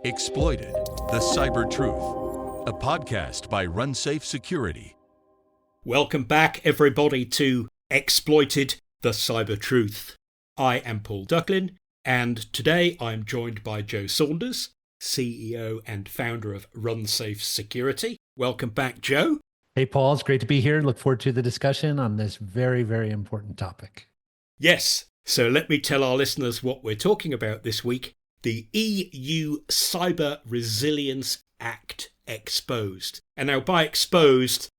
Exploited, the Cyber Truth, a podcast by RunSafe Security. Welcome back, everybody, to Exploited, the Cyber Truth. I am Paul Ducklin, and today I'm joined by Joe Saunders, CEO and founder of RunSafe Security. Welcome back, Joe. Hey, Paul, it's great to be here. Look forward to the discussion on this very, very important topic. Yes, so let me tell our listeners what we're talking about this week. The EU Cyber Resilience Act exposed. And now by exposed,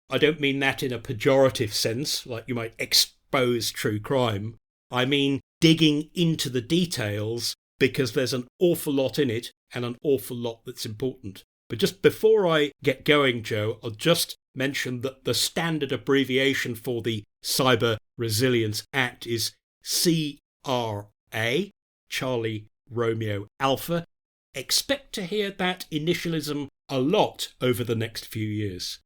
I don't mean that in a pejorative sense, like you might expose true crime. I mean digging into the details because there's an awful lot in it and an awful lot that's important. But just before I get going, Joe, I'll just mention that the standard abbreviation for the Cyber Resilience Act is CRA, Charlie Romeo Alpha. Expect to hear that initialism a lot over the next few years.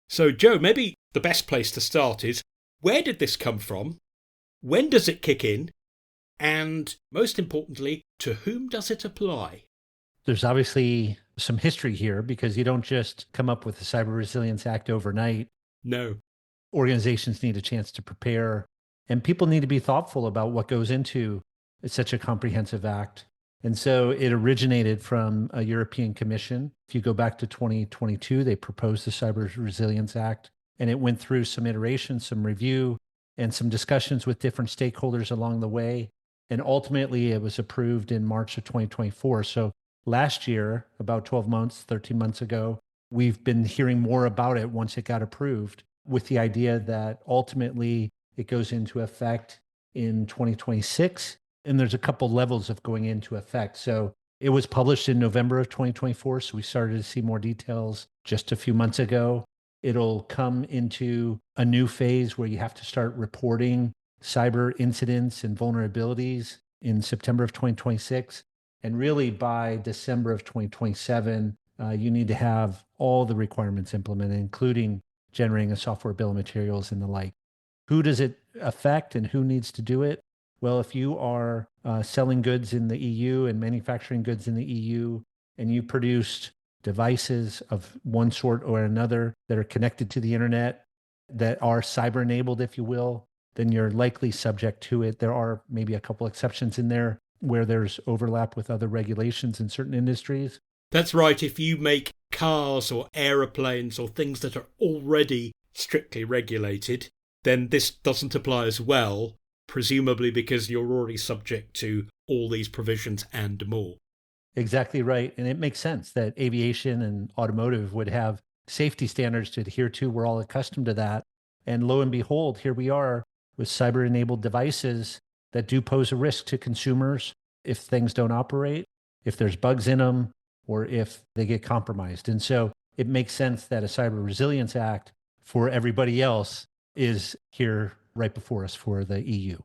So, Joe, maybe the best place to start is, where did this come from? When does it kick in? And most importantly, to whom does it apply? There's obviously some history here because you don't just come up with the Cyber Resilience Act overnight. No. Organizations need a chance to prepare, and people need to be thoughtful about what goes into such a comprehensive act. And so it originated from a European Commission. If you go back to 2022, they proposed the Cyber Resilience Act, and it went through some iterations, some review, and some discussions with different stakeholders along the way. And ultimately, it was approved in March of 2024. So last year, about 12 months, 13 months ago, we've been hearing more about it once it got approved, with the idea that ultimately it goes into effect in 2026. And there's a couple levels of going into effect. So it was published in November of 2024. So we started to see more details just a few months ago. It'll come into a new phase where you have to start reporting cyber incidents and vulnerabilities in September of 2026. And really by December of 2027, you need to have all the requirements implemented, including generating a software bill of materials and the like. Who does it affect and who needs to do it? Well, if you are selling goods in the EU and manufacturing goods in the EU, and you produced devices of one sort or another that are connected to the internet, that are cyber enabled, if you will, then you're likely subject to it. There are maybe a couple exceptions in there where there's overlap with other regulations in certain industries. That's right. If you make cars or aeroplanes or things that are already strictly regulated, then this doesn't apply as well, presumably because you're already subject to all these provisions and more. Exactly right. And it makes sense that aviation and automotive would have safety standards to adhere to. We're all accustomed to that. And lo and behold, here we are with cyber-enabled devices that do pose a risk to consumers if things don't operate, if there's bugs in them, or if they get compromised. And so it makes sense that a Cyber Resilience Act for everybody else is here right before us for the EU.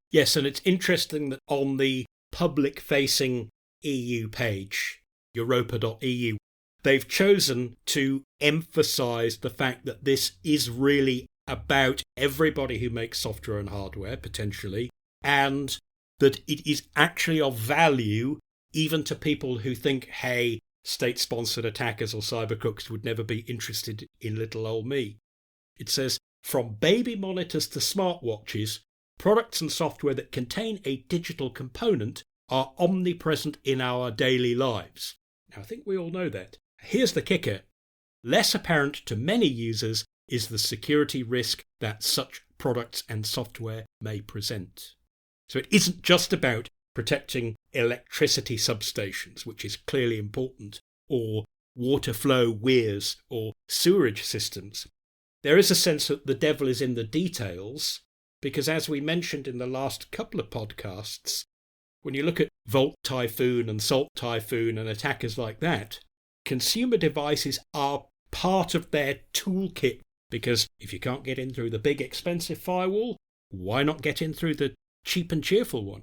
Yes, and it's interesting that on the public-facing EU page, europa.eu, they've chosen to emphasize the fact that this is really about everybody who makes software and hardware, potentially, and that it is actually of value even to people who think, hey, state-sponsored attackers or cyber crooks would never be interested in little old me. It says, from baby monitors to smartwatches, products and software that contain a digital component are omnipresent in our daily lives. Now, I think we all know that. Here's the kicker. Less apparent to many users is the security risk that such products and software may present. So it isn't just about protecting electricity substations, which is clearly important, or water flow weirs or sewerage systems. There is a sense that the devil is in the details, because as we mentioned in the last couple of podcasts, when you look at Volt Typhoon and Salt Typhoon and attackers like that, consumer devices are part of their toolkit, because if you can't get in through the big expensive firewall, why not get in through the cheap and cheerful one?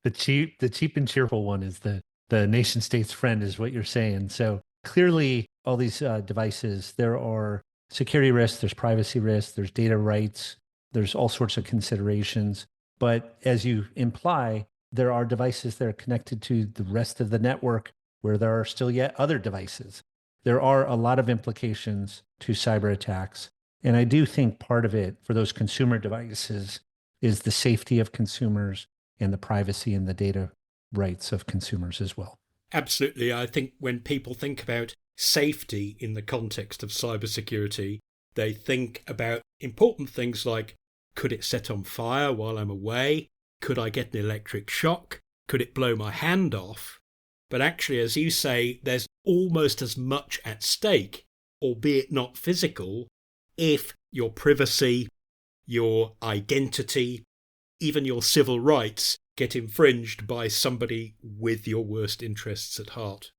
The cheap and cheerful one is the nation state's friend, is what you're saying. So clearly all these devices, there are security risks, there's privacy risks, there's data rights, there's all sorts of considerations. But as you imply, there are devices that are connected to the rest of the network where there are still yet other devices. There are a lot of implications to cyber attacks. And I do think part of it for those consumer devices is the safety of consumers and the privacy and the data rights of consumers as well. Absolutely. I think when people think about safety in the context of cybersecurity, they think about important things like, could it set on fire while I'm away? Could I get an electric shock? Could it blow my hand off? But actually, as you say, there's almost as much at stake, albeit not physical, if your privacy, your identity, even your civil rights get infringed by somebody with your worst interests at heart.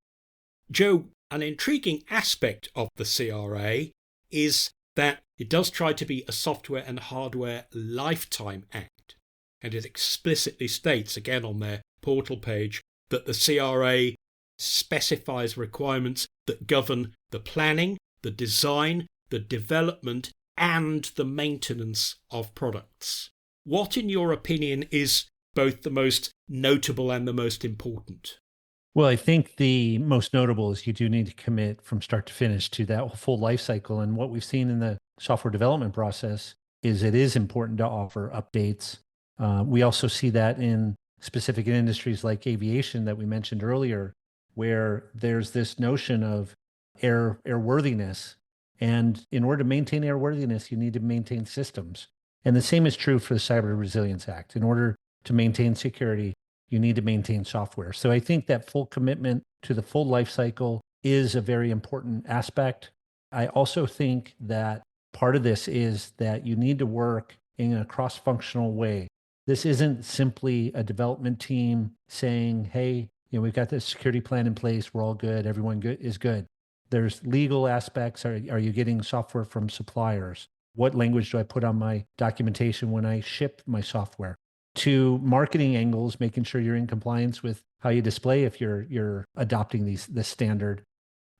Joe, an intriguing aspect of the CRA is that it does try to be a software and hardware lifetime act. And it explicitly states, again on their portal page, that the CRA specifies requirements that govern the planning, the design, the development, and the maintenance of products. What, in your opinion, is both the most notable and the most important? Well, I think the most notable is you do need to commit from start to finish to that full life cycle. And what we've seen in the software development process is it is important to offer updates. We also see that in specific industries like aviation that we mentioned earlier, where there's this notion of airworthiness. And in order to maintain airworthiness, you need to maintain systems. And the same is true for the Cyber Resilience Act. In order to maintain security, you need to maintain software. So I think that full commitment to the full life cycle is a very important aspect. I also think that part of this is that you need to work in a cross-functional way. This isn't simply a development team saying, hey, we've got this security plan in place, we're all good, everyone is good. There's legal aspects. Are you getting software from suppliers? What language do I put on my documentation when I ship my software? To marketing angles, making sure you're in compliance with how you display if you're adopting this standard,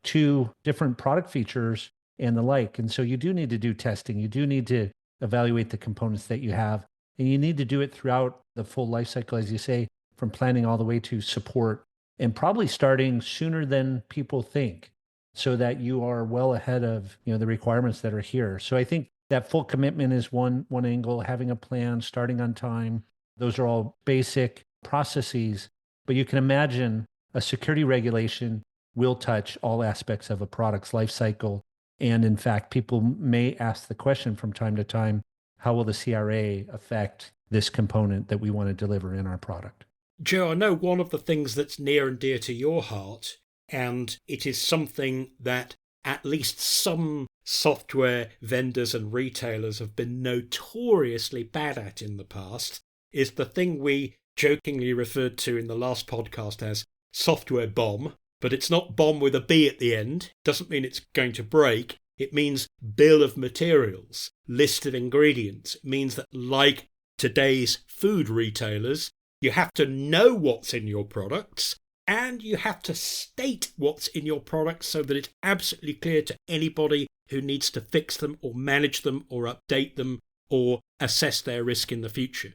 to different product features and the like. And so you do need to do testing. You do need to evaluate the components that you have, and you need to do it throughout the full life cycle, as you say, from planning all the way to support, and probably starting sooner than people think, so that you are well ahead of the requirements that are here. So I think that full commitment is one angle, having a plan, starting on time. Those are all basic processes, but you can imagine a security regulation will touch all aspects of a product's life cycle. And in fact, people may ask the question from time to time, how will the CRA affect this component that we want to deliver in our product? Joe, I know one of the things that's near and dear to your heart, and it is something that at least some software vendors and retailers have been notoriously bad at in the past, is the thing we jokingly referred to in the last podcast as software bomb. But it's not bomb with a B at the end. Doesn't mean it's going to break. It means bill of materials, list of ingredients. It means that, like today's food retailers, you have to know what's in your products, and you have to state what's in your products so that it's absolutely clear to anybody who needs to fix them or manage them or update them or assess their risk in the future.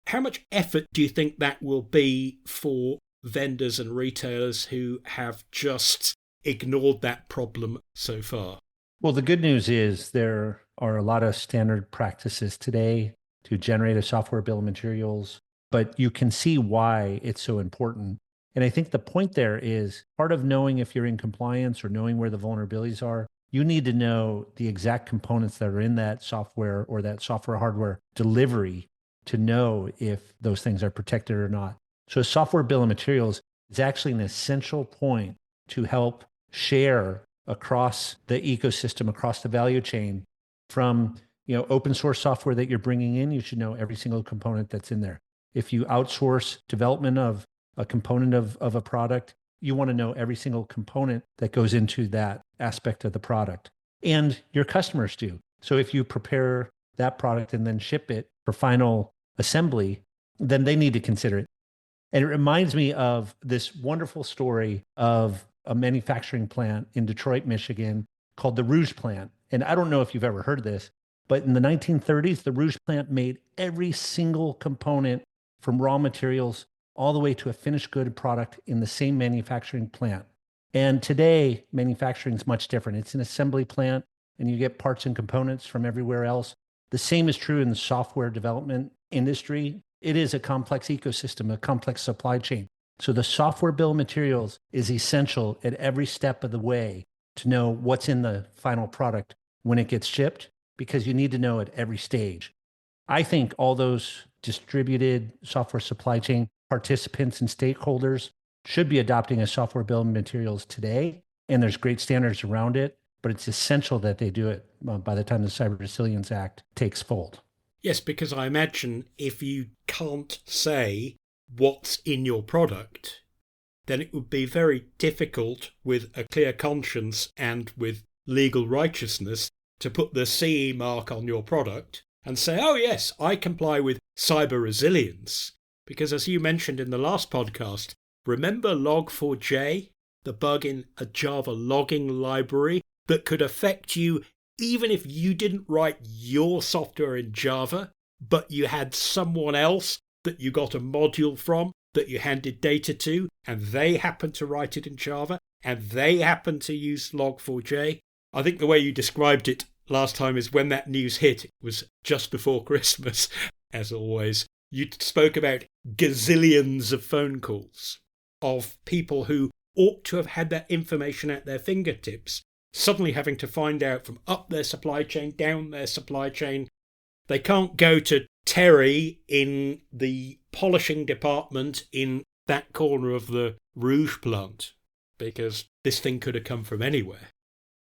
How much effort do you think that will be for vendors and retailers who have just ignored that problem so far? Well, the good news is there are a lot of standard practices today to generate a software bill of materials, but you can see why it's so important. And I think the point there is part of knowing if you're in compliance or knowing where the vulnerabilities are, you need to know the exact components that are in that software or that software hardware delivery to know if those things are protected or not. So a software bill of materials is actually an essential point to help share across the ecosystem, across the value chain. From open source software that you're bringing in, you should know every single component that's in there. If you outsource development of a component of a product, you want to know every single component that goes into that aspect of the product. And your customers do. So if you prepare that product and then ship it for final assembly, then they need to consider it. And it reminds me of this wonderful story of a manufacturing plant in Detroit, Michigan, called the Rouge plant. And I don't know if you've ever heard this, but in the 1930s, the Rouge plant made every single component from raw materials all the way to a finished good product in the same manufacturing plant. And today, manufacturing is much different. It's an assembly plant, and you get parts and components from everywhere else. The same is true in the software development industry. It is a complex ecosystem, a complex supply chain. So the software bill of materials is essential at every step of the way to know what's in the final product when it gets shipped, because you need to know at every stage. I think all those distributed software supply chain participants and stakeholders should be adopting a software bill of materials today, and there's great standards around it, but it's essential that they do it by the time the Cyber Resilience Act takes fold. Yes, because I imagine if you can't say what's in your product, then it would be very difficult with a clear conscience and with legal righteousness to put the CE mark on your product and say, oh yes, I comply with cyber resilience. Because as you mentioned in the last podcast, remember Log4j, the bug in a Java logging library that could affect you even if you didn't write your software in Java, but you had someone else that you got a module from that you handed data to, and they happened to write it in Java, and they happened to use Log4j. I think the way you described it last time is when that news hit, it was just before Christmas, as always. You spoke about gazillions of phone calls of people who ought to have had that information at their fingertips, suddenly having to find out from up their supply chain, down their supply chain. They can't go to Terry in the polishing department in that corner of the Rouge plant, because this thing could have come from anywhere.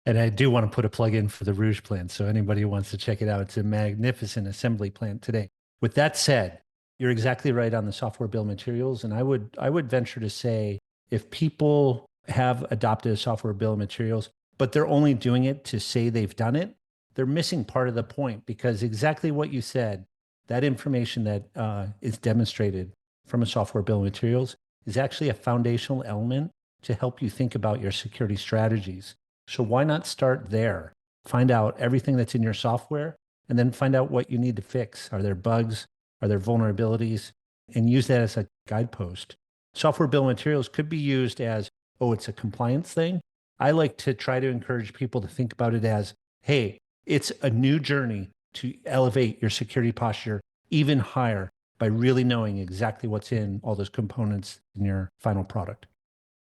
And I do want to put a plug in for the Rouge plant. So anybody who wants to check it out, it's a magnificent assembly plant today. With that said, you're exactly right on the software bill of materials. And I would venture to say if people have adopted a software bill of materials, but they're only doing it to say they've done it, they're missing part of the point, because exactly what you said, that information that is demonstrated from a software bill of materials is actually a foundational element to help you think about your security strategies. So why not start there? Find out everything that's in your software and then find out what you need to fix. Are there bugs? Are there vulnerabilities? And use that as a guidepost. Software bill of materials could be used as, oh, it's a compliance thing. I like to try to encourage people to think about it as, hey, it's a new journey to elevate your security posture even higher by really knowing exactly what's in all those components in your final product.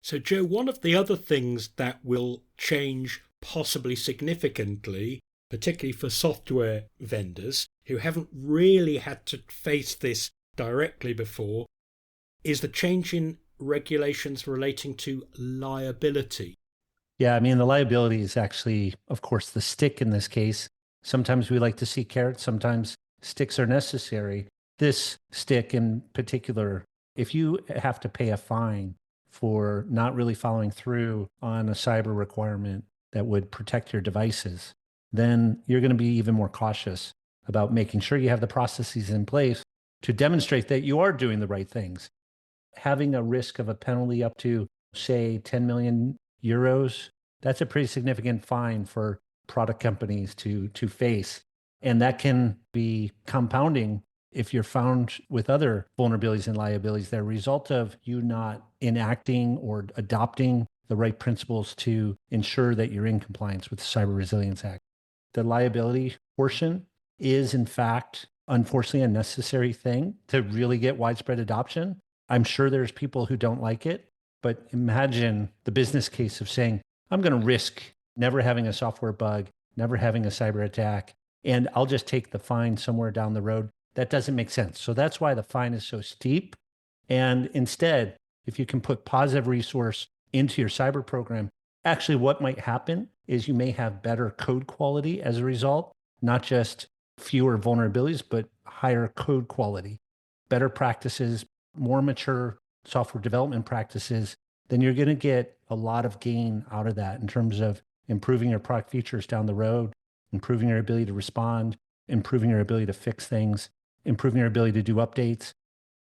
So, Joe, one of the other things that will change possibly significantly, particularly for software vendors who haven't really had to face this directly before, is the change in regulations relating to liability. Yeah, I mean, the liability is actually, of course, the stick in this case. Sometimes we like to see carrots, sometimes sticks are necessary. This stick in particular, if you have to pay a fine for not really following through on a cyber requirement that would protect your devices, then you're going to be even more cautious about making sure you have the processes in place to demonstrate that you are doing the right things. Having a risk of a penalty up to, say, 10 million euros, that's a pretty significant fine for product companies to face. And that can be compounding if you're found with other vulnerabilities and liabilities that are a result of you not enacting or adopting the right principles to ensure that you're in compliance with the Cyber Resilience Act. The liability portion is, in fact, unfortunately, a necessary thing to really get widespread adoption. I'm sure there's people who don't like it, but imagine the business case of saying, I'm going to risk never having a software bug, never having a cyber attack, and I'll just take the fine somewhere down the road. That doesn't make sense. So that's why the fine is so steep. And instead, if you can put positive resource into your cyber program, actually what might happen is you may have better code quality as a result, not just fewer vulnerabilities, but higher code quality, better practices, more mature software development practices. Then you're going to get a lot of gain out of that in terms of improving your product features down the road, improving your ability to respond, improving your ability to fix things, improving your ability to do updates.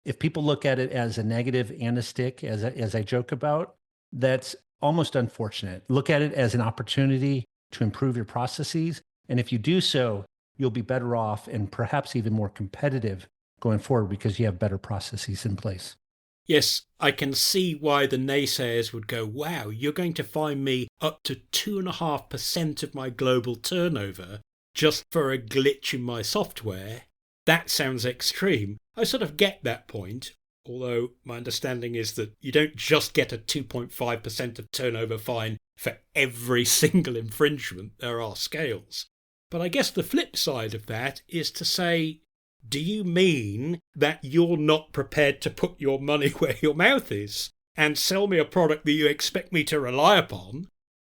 If people look at it as a negative and a stick, as I joke about, that's almost unfortunate. Look at it as an opportunity to improve your processes. And if you do so, you'll be better off and perhaps even more competitive going forward because you have better processes in place. Yes, I can see why the naysayers would go, wow, you're going to fine me up to 2.5% of my global turnover just for a glitch in my software. That sounds extreme. I sort of get that point, although my understanding is that you don't just get a 2.5% of turnover fine for every single infringement. There are scales. But I guess the flip side of that is to say, do you mean that you're not prepared to put your money where your mouth is and sell me a product that you expect me to rely upon,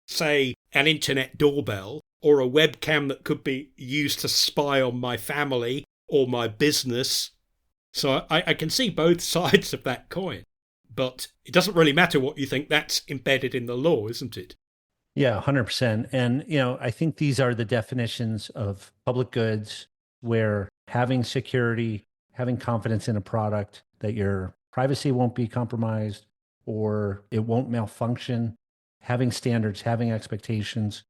say an internet doorbell or a webcam that could be used to spy on my family or my business? So I can see both sides of that coin, but it doesn't really matter what you think. That's embedded in the law, isn't it? Yeah, 100%. And, I think these are the definitions of public goods where having security, having confidence in a product that your privacy won't be compromised or it won't malfunction, having standards, having expectations.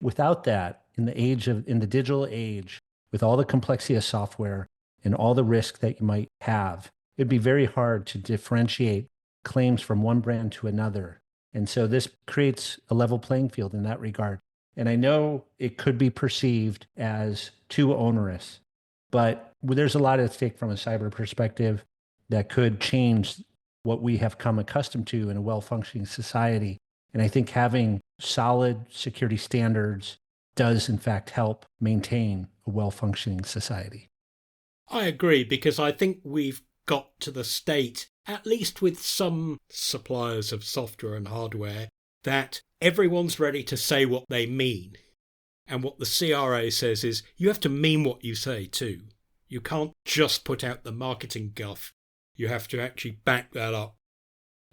Without that, in the digital age, with all the complexity of software and all the risk that you might have, it'd be very hard to differentiate claims from one brand to another. And so this creates a level playing field in that regard. And I know it could be perceived as too onerous, but there's a lot at stake from a cyber perspective that could change what we have come accustomed to in a well-functioning society. And I think having solid security standards does, in fact, help maintain a well-functioning society. I agree, because I think we've got to the state, at least with some suppliers of software and hardware, that everyone's ready to say what they mean. And what the CRA says is you have to mean what you say too. You can't just put out the marketing guff. You have to actually back that up.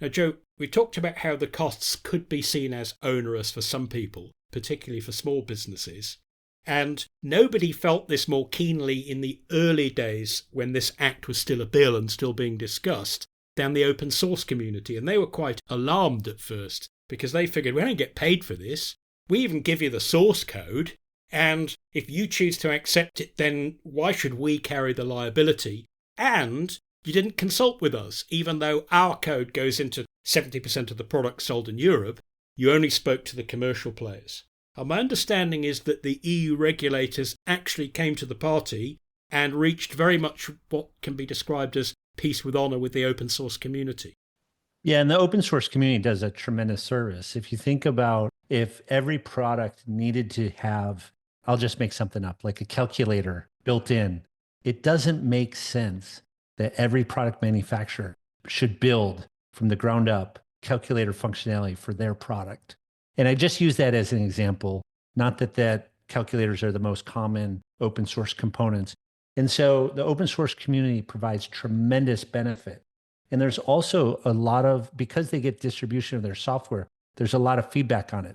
Now, Joe, we talked about how the costs could be seen as onerous for some people, particularly for small businesses. And nobody felt this more keenly in the early days when this act was still a bill and still being discussed than the open source community. And they were quite alarmed at first because they figured, we don't get paid for this. We even give you the source code. And if you choose to accept it, then why should we carry the liability? And you didn't consult with us, even though our code goes into 70% of the products sold in Europe. You only spoke to the commercial players. And my understanding is that the EU regulators actually came to the party and reached very much what can be described as peace with honour with the open source community. Yeah, and the open source community does a tremendous service. If you think about if every product needed to have, I'll just make something up, like a calculator built in, it doesn't make sense that every product manufacturer should build from the ground up calculator functionality for their product. And I just use that as an example, not that calculators are the most common open source components. And so the open source community provides tremendous benefit. And there's also a lot of, because they get distribution of their software, there's a lot of feedback on it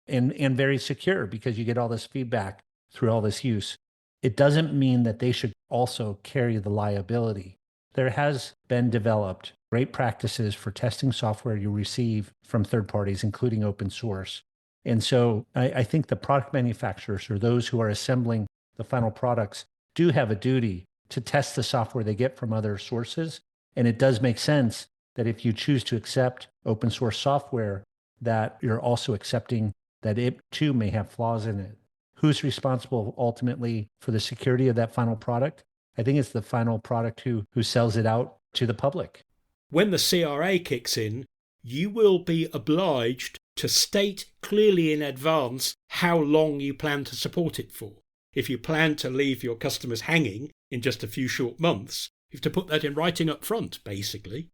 and very secure because you get all this feedback through all this use. It doesn't mean that they should also carry the liability. There has been developed great practices for testing software you receive from third parties, including open source. And so I think the product manufacturers or those who are assembling the final products do have a duty to test the software they get from other sources. And it does make sense that if you choose to accept open source software, that you're also accepting that it too may have flaws in it. Who's responsible ultimately for the security of that final product? I think it's the final product who sells it out to the public. When the CRA kicks in, you will be obliged to state clearly in advance how long you plan to support it for. If you plan to leave your customers hanging in just a few short months, you have to put that in writing up front, basically.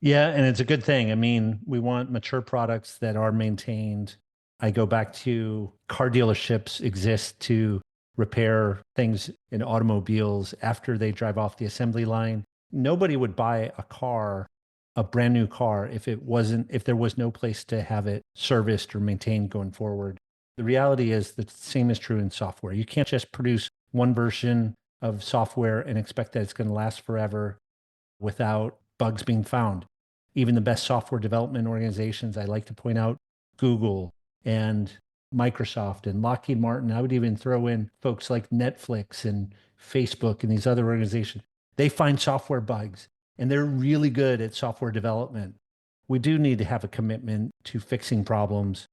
Yeah, and it's a good thing. I mean, we want mature products that are maintained. I go back to car dealerships exist to repair things in automobiles after they drive off the assembly line. Nobody would buy a brand new car, if there was no place to have it serviced or maintained going forward. The reality is the same is true in software. You can't just produce one version of software and expect that it's going to last forever without bugs being found. Even the best software development organizations, I like to point out Google and Microsoft and Lockheed Martin. I would even throw in folks like Netflix and Facebook and these other organizations. They find software bugs and they're really good at software development. We do need to have a commitment to fixing problems.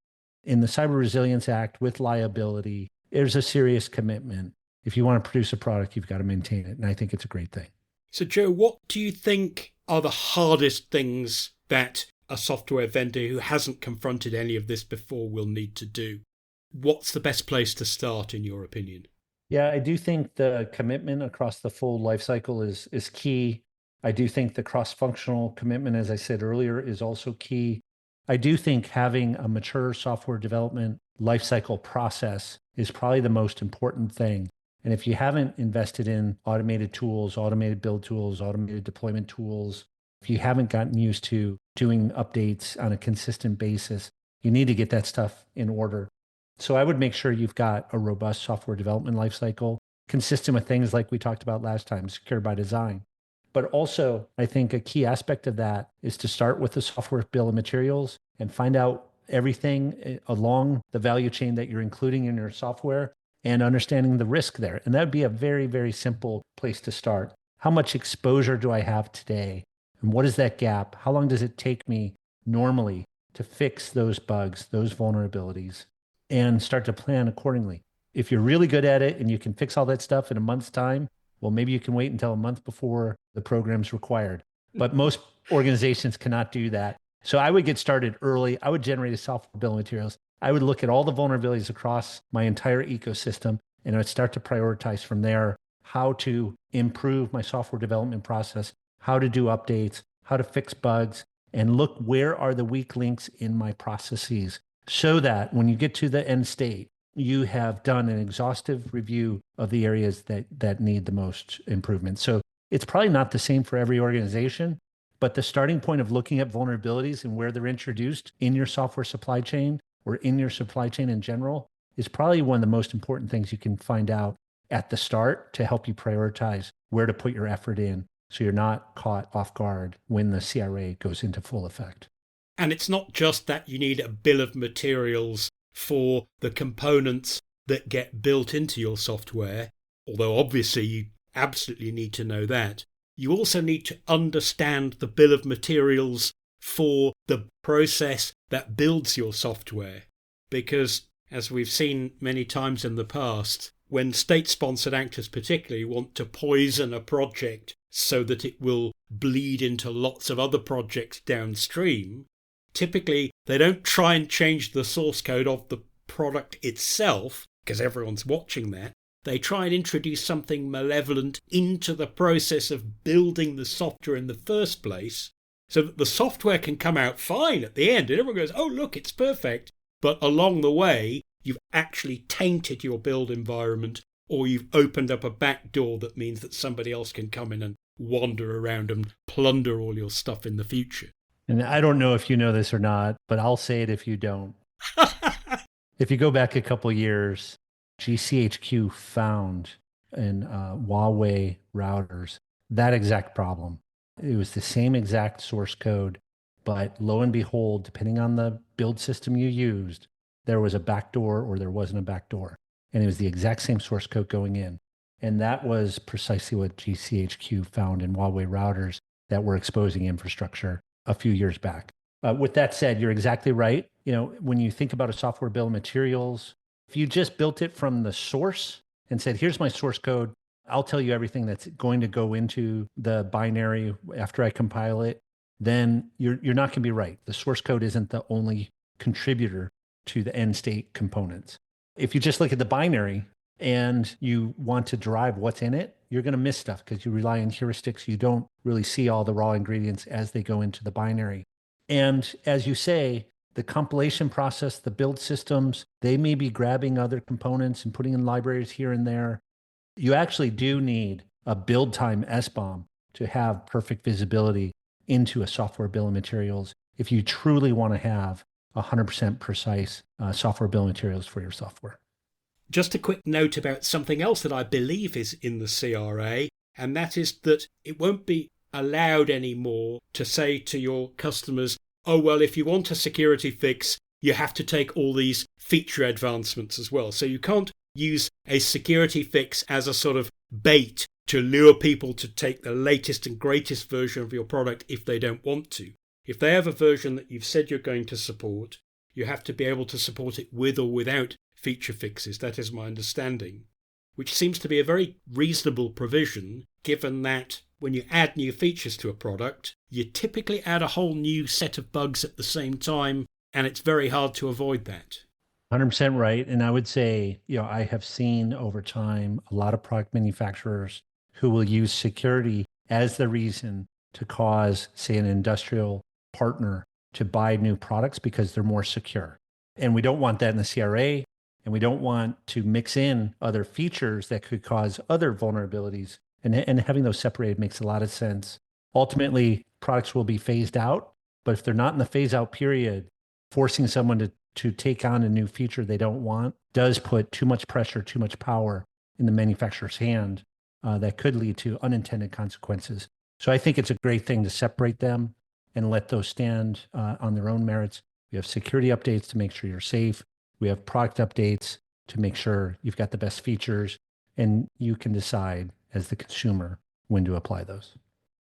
In the Cyber Resilience Act with liability, there's a serious commitment. If you want to produce a product, you've got to maintain it. And I think it's a great thing. So, Joe, what do you think are the hardest things that a software vendor who hasn't confronted any of this before will need to do? What's the best place to start, in your opinion? Yeah, I do think the commitment across the full life cycle is key. I do think the cross-functional commitment, as I said earlier, is also key. I do think having a mature software development lifecycle process is probably the most important thing. And if you haven't invested in automated tools, automated build tools, automated deployment tools, if you haven't gotten used to doing updates on a consistent basis, you need to get that stuff in order. So I would make sure you've got a robust software development lifecycle consistent with things like we talked about last time, secure by design. But also, I think a key aspect of that is to start with the software bill of materials and find out everything along the value chain that you're including in your software and understanding the risk there. And that would be a very, very simple place to start. How much exposure do I have today? And what is that gap? How long does it take me normally to fix those bugs, those vulnerabilities, and start to plan accordingly? If you're really good at it and you can fix all that stuff in a month's time, well, maybe you can wait until a month before the program's required. But most organizations cannot do that. So I would get started early. I would generate a software bill of materials. I would look at all the vulnerabilities across my entire ecosystem, and I would start to prioritize from there how to improve my software development process, how to do updates, how to fix bugs, and look where are the weak links in my processes so that when you get to the end state, you have done an exhaustive review of the areas that need the most improvement. So it's probably not the same for every organization, but the starting point of looking at vulnerabilities and where they're introduced in your software supply chain or in your supply chain in general is probably one of the most important things you can find out at the start to help you prioritize where to put your effort in so you're not caught off guard when the CRA goes into full effect. And it's not just that you need a bill of materials for the components that get built into your software, although obviously you absolutely need to know that. You also need to understand the bill of materials for the process that builds your software. Because, as we've seen many times in the past, when state-sponsored actors particularly want to poison a project so that it will bleed into lots of other projects downstream, typically they don't try and change the source code of the product itself, because everyone's watching that. They try and introduce something malevolent into the process of building the software in the first place, so that the software can come out fine at the end, and everyone goes, oh, look, it's perfect. But along the way, you've actually tainted your build environment, or you've opened up a back door that means that somebody else can come in and wander around and plunder all your stuff in the future. And I don't know if you know this or not, but I'll say it if you don't. If you go back a couple of years, GCHQ found in Huawei routers that exact problem. It was the same exact source code, but lo and behold, depending on the build system you used, there was a backdoor or there wasn't a backdoor. And it was the exact same source code going in. And that was precisely what GCHQ found in Huawei routers that were exposing infrastructure a few years back. With that said, you're exactly right. You know, when you think about a software bill of materials, if you just built it from the source and said, here's my source code, I'll tell you everything that's going to go into the binary after I compile it, then you're not going to be right. The source code isn't the only contributor to the end state components. If you just look at the binary and you want to derive what's in it, you're going to miss stuff because you rely on heuristics. You don't really see all the raw ingredients as they go into the binary. And as you say, the compilation process, the build systems, they may be grabbing other components and putting in libraries here and there. You actually do need a build time SBOM to have perfect visibility into a software bill of materials if you truly want to have 100% precise software bill of materials for your software. Just a quick note about something else that I believe is in the CRA, and that is that it won't be allowed anymore to say to your customers, oh, well, if you want a security fix, you have to take all these feature advancements as well. So you can't use a security fix as a sort of bait to lure people to take the latest and greatest version of your product if they don't want to. If they have a version that you've said you're going to support, you have to be able to support it with or without feature fixes. That is my understanding, which seems to be a very reasonable provision, given that when you add new features to a product, you typically add a whole new set of bugs at the same time, and it's very hard to avoid that. 100% right. And I would say, I have seen over time a lot of product manufacturers who will use security as the reason to cause, say, an industrial partner to buy new products because they're more secure. And we don't want that in the CRA, and we don't want to mix in other features that could cause other vulnerabilities. And having those separated makes a lot of sense. Ultimately, products will be phased out, but if they're not in the phase out period, forcing someone to take on a new feature they don't want does put too much pressure, too much power in the manufacturer's hand that could lead to unintended consequences. So I think it's a great thing to separate them and let those stand on their own merits. We have security updates to make sure you're safe. We have product updates to make sure you've got the best features, and you can decide as the consumer when to apply those.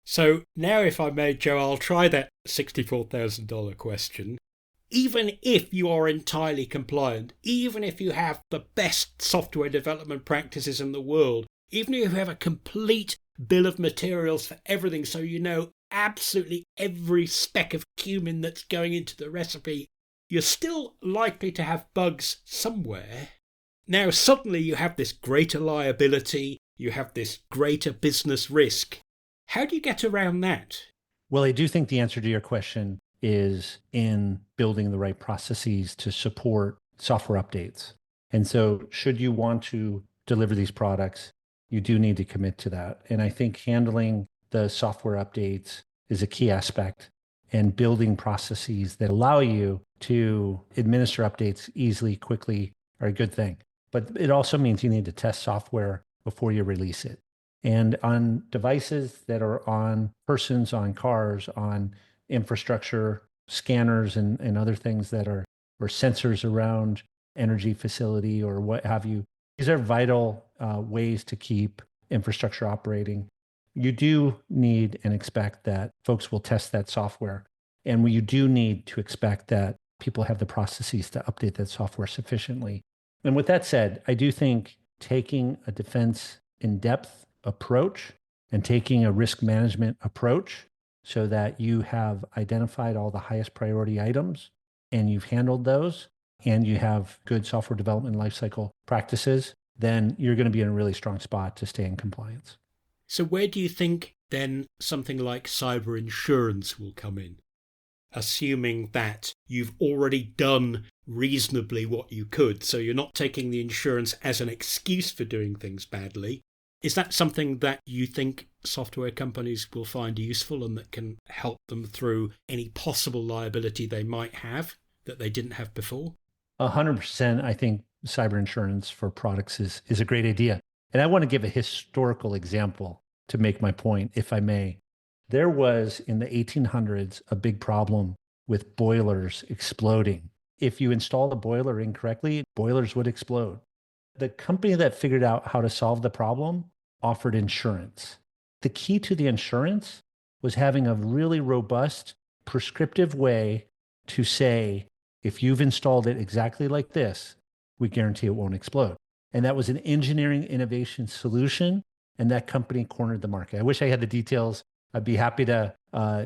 So now, if I may, Joe, I'll try that $64,000 question. Even if you are entirely compliant, even if you have the best software development practices in the world, even if you have a complete bill of materials for everything, so you know absolutely every speck of cumin that's going into the recipe, you're still likely to have bugs somewhere. Now, suddenly you have this greater liability, you have this greater business risk. How do you get around that? Well, I do think the answer to your question is in building the right processes to support software updates. And so should you want to deliver these products, you do need to commit to that. And I think handling the software updates is a key aspect, and building processes that allow you to administer updates easily, quickly are a good thing. But it also means you need to test software before you release it. And on devices that are on persons, on cars, on infrastructure, scanners, and other things that are, or sensors around energy facility or what have you, these are vital ways to keep infrastructure operating. You do need and expect that folks will test that software. And you do need to expect that people have the processes to update that software sufficiently. And with that said, I do think taking a defense in-depth approach and taking a risk management approach so that you have identified all the highest priority items and you've handled those and you have good software development lifecycle practices, then you're going to be in a really strong spot to stay in compliance. So where do you think then something like cyber insurance will come in? Assuming that you've already done reasonably what you could, so you're not taking the insurance as an excuse for doing things badly. Is that something that you think software companies will find useful and that can help them through any possible liability they might have that they didn't have before? 100%. I think cyber insurance for products is a great idea. And I want to give a historical example to make my point, if I may. There was, in the 1800s, a big problem with boilers exploding. If you installed a boiler incorrectly, boilers would explode. The company that figured out how to solve the problem offered insurance. The key to the insurance was having a really robust, prescriptive way to say, if you've installed it exactly like this, we guarantee it won't explode. And that was an engineering innovation solution, and that company cornered the market. I wish I had the details. I'd be happy to,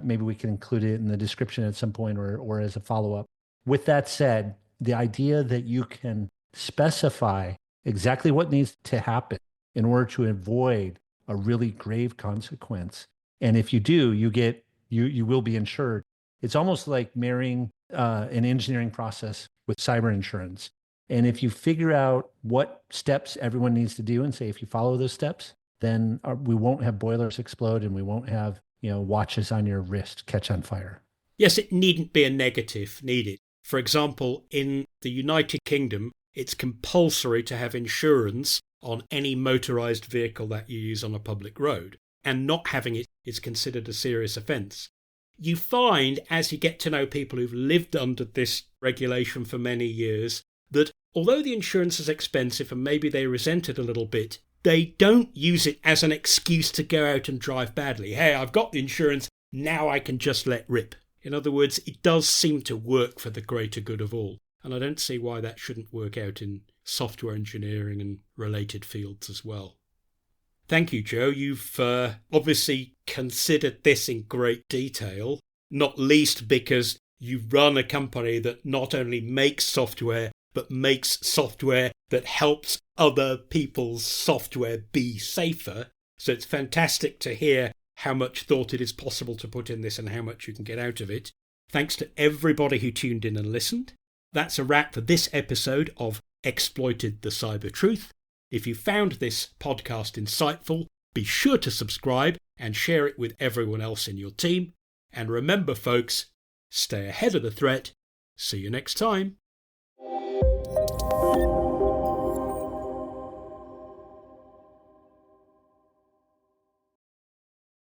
maybe we can include it in the description at some point or as a follow-up. With that said, the idea that you can specify exactly what needs to happen in order to avoid a really grave consequence. And if you do, you will be insured. It's almost like marrying an engineering process with cyber insurance. And if you figure out what steps everyone needs to do and say, if you follow those steps, then we won't have boilers explode and we won't have, watches on your wrist catch on fire. Yes, it needn't be a negative, need it? For example, in the United Kingdom, it's compulsory to have insurance on any motorised vehicle that you use on a public road, and not having it is considered a serious offence. You find, as you get to know people who've lived under this regulation for many years, that although the insurance is expensive and maybe they resent it a little bit, they don't use it as an excuse to go out and drive badly. Hey, I've got the insurance, now I can just let rip. In other words, it does seem to work for the greater good of all. And I don't see why that shouldn't work out in software engineering and related fields as well. Thank you, Joe. You've obviously considered this in great detail, not least because you run a company that not only makes software, but makes software that helps other people's software be safer. So it's fantastic to hear how much thought it is possible to put in this and how much you can get out of it. Thanks to everybody who tuned in and listened. That's a wrap for this episode of Exploited the Cyber Truth. If you found this podcast insightful, be sure to subscribe and share it with everyone else in your team. And remember, folks, stay ahead of the threat. See you next time.